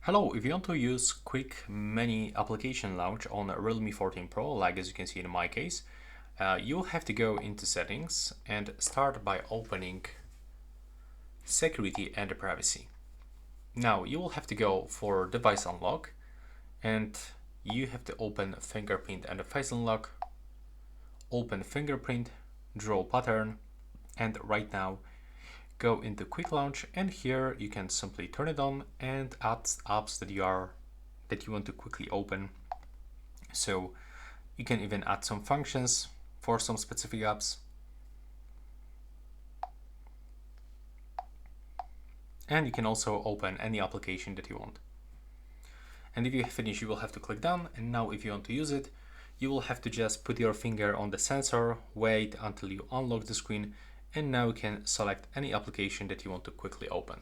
Hello, if you want to use quick mini application launch on a Realme 14 Pro, like as you can see in my case, you'll have to go into settings and start by opening security and privacy. Now you will have to go for device unlock and you have to open fingerprint and face unlock, open fingerprint, draw pattern, and right now go into quick launch, and here you can simply turn it on and add apps that you want to quickly open. So you can even add some functions for some specific apps, and you can also open any application that you want. And if you finish, you will have to click done. And now if you want to use it, you will have to just put your finger on the sensor, wait until you unlock the screen, and now you can select any application that you want to quickly open.